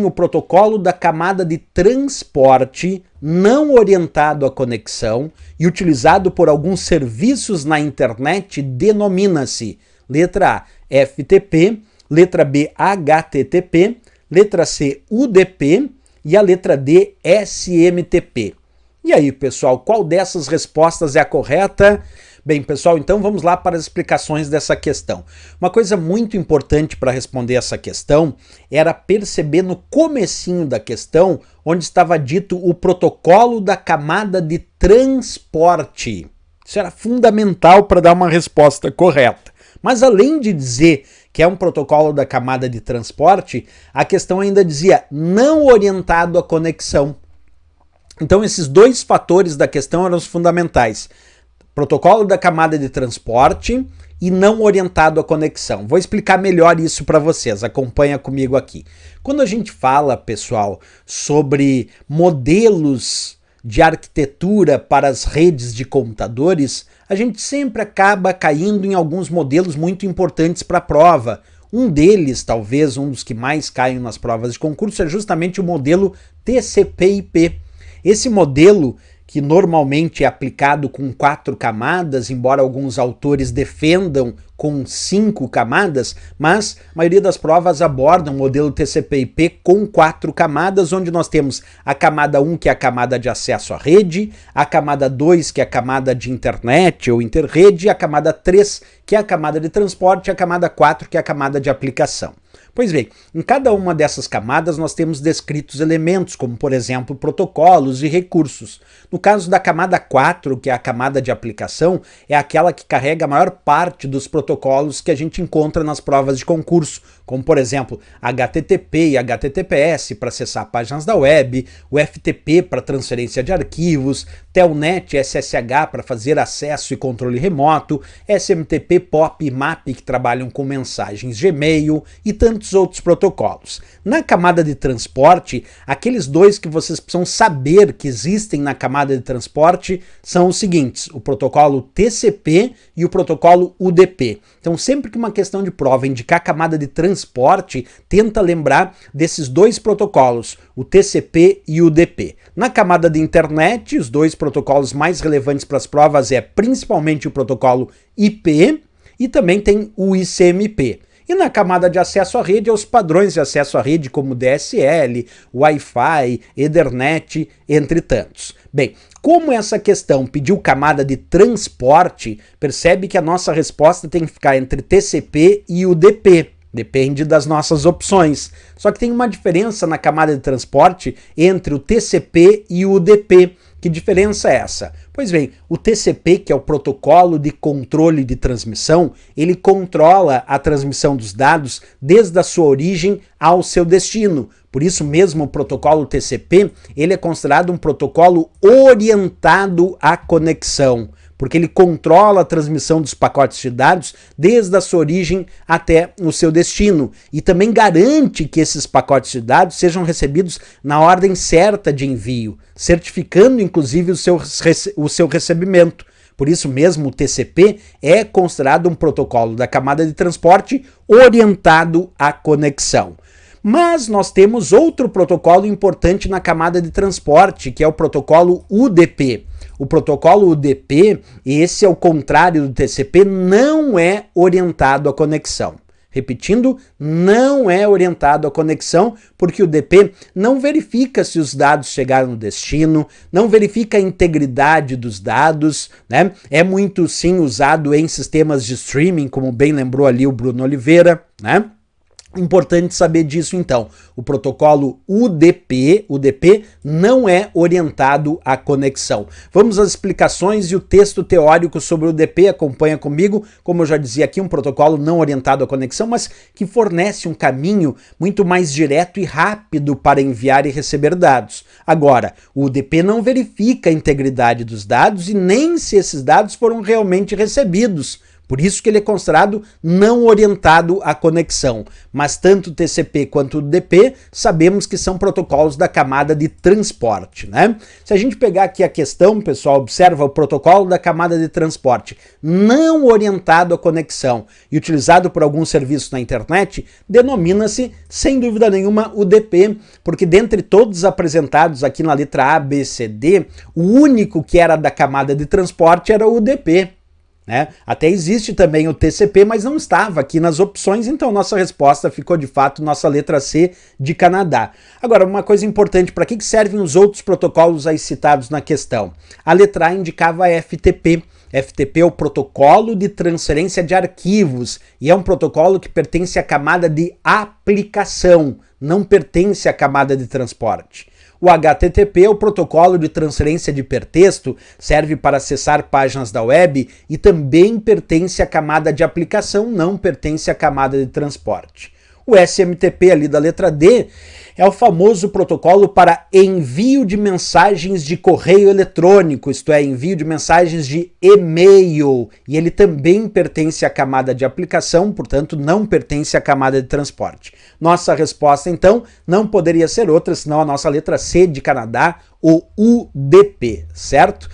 o protocolo da camada de transporte não orientado à conexão e utilizado por alguns serviços na internet denomina-se letra A, FTP, letra B, HTTP, letra C, UDP e a letra D, SMTP. E aí, pessoal, qual dessas respostas é a correta? Bem, pessoal, então vamos lá para as explicações dessa questão. Uma coisa muito importante para responder essa questão era perceber no comecinho da questão onde estava dito o protocolo da camada de transporte. Isso era fundamental para dar uma resposta correta. Mas além de dizer que é um protocolo da camada de transporte, a questão ainda dizia não orientado à conexão. Então esses dois fatores da questão eram os fundamentais. Protocolo da camada de transporte e não orientado à conexão. Vou explicar melhor isso para vocês, acompanha comigo aqui. Quando a gente fala, pessoal, sobre modelos de arquitetura para as redes de computadores, a gente sempre acaba caindo em alguns modelos muito importantes para a prova. Um deles, talvez um dos que mais caem nas provas de concurso, é justamente o modelo TCP/IP. Esse modelo, que normalmente é aplicado com 4 camadas, embora alguns autores defendam com 5 camadas, mas a maioria das provas abordam o modelo TCP/IP com 4 camadas, onde nós temos a camada 1, que é a camada de acesso à rede, a camada 2, que é a camada de internet ou interrede, e a camada 3, que é a camada de transporte, e a camada 4, que é a camada de aplicação. Pois bem, em cada uma dessas camadas nós temos descritos elementos, como por exemplo protocolos e recursos. No caso da camada 4, que é a camada de aplicação, é aquela que carrega a maior parte dos protocolos que a gente encontra nas provas de concurso, como por exemplo HTTP e HTTPS para acessar páginas da web, o FTP para transferência de arquivos, Telnet e SSH para fazer acesso e controle remoto, SMTP, POP e MAP que trabalham com mensagens Gmail e tantos outros protocolos. Na camada de transporte, aqueles dois que vocês precisam saber que existem na camada de transporte são os seguintes: o protocolo TCP e o protocolo UDP. Então, sempre que uma questão de prova indicar a camada de transporte, tenta lembrar desses dois protocolos, o TCP e o UDP. Na camada de internet, os dois protocolos mais relevantes para as provas é principalmente o protocolo IP e também tem o ICMP. E na camada de acesso à rede, os padrões de acesso à rede como DSL, Wi-Fi, Ethernet, entre tantos. Bem, como essa questão pediu camada de transporte, percebe que a nossa resposta tem que ficar entre TCP e UDP. Depende das nossas opções. Só que tem uma diferença na camada de transporte entre o TCP e o UDP. Que diferença é essa? Pois bem, o TCP, que é o protocolo de controle de transmissão, ele controla a transmissão dos dados desde a sua origem ao seu destino. Por isso mesmo o protocolo TCP, ele é considerado um protocolo orientado à conexão, porque ele controla a transmissão dos pacotes de dados desde a sua origem até o seu destino e também garante que esses pacotes de dados sejam recebidos na ordem certa de envio, certificando inclusive o seu recebimento. Por isso mesmo o TCP é considerado um protocolo da camada de transporte orientado à conexão. Mas nós temos outro protocolo importante na camada de transporte, que é o protocolo UDP. O protocolo UDP, esse ao contrário do TCP, não é orientado à conexão. Repetindo, não é orientado à conexão, porque o UDP não verifica se os dados chegaram no destino, não verifica a integridade dos dados, né? É muito sim usado em sistemas de streaming, como bem lembrou ali o Bruno Oliveira, né? Importante saber disso então. O protocolo UDP não é orientado à conexão. Vamos às explicações e o texto teórico sobre o UDP. Acompanha comigo. Como eu já dizia aqui, um protocolo não orientado à conexão, mas que fornece um caminho muito mais direto e rápido para enviar e receber dados. Agora, o UDP não verifica a integridade dos dados e nem se esses dados foram realmente recebidos. Por isso que ele é considerado não orientado à conexão. Mas tanto o TCP quanto o UDP sabemos que são protocolos da camada de transporte, né? Se a gente pegar aqui a questão, pessoal, observa o protocolo da camada de transporte não orientado à conexão e utilizado por algum serviço na internet, denomina-se, sem dúvida nenhuma, UDP, porque dentre todos apresentados aqui na letra A, B, C, D, o único que era da camada de transporte era o UDP. Né? Até existe também o TCP, mas não estava aqui nas opções, então nossa resposta ficou de fato nossa letra C de Canadá. Agora, uma coisa importante, para que servem os outros protocolos aí citados na questão? A letra A indicava FTP. FTP é o protocolo de transferência de arquivos e é um protocolo que pertence à camada de aplicação, não pertence à camada de transporte. O HTTP é o protocolo de transferência de hipertexto, serve para acessar páginas da web e também pertence à camada de aplicação, não pertence à camada de transporte. O SMTP ali da letra D é o famoso protocolo para envio de mensagens de correio eletrônico, isto é, envio de mensagens de e-mail, e ele também pertence à camada de aplicação, portanto não pertence à camada de transporte. Nossa resposta então não poderia ser outra senão a nossa letra C de Canadá, o UDP, certo?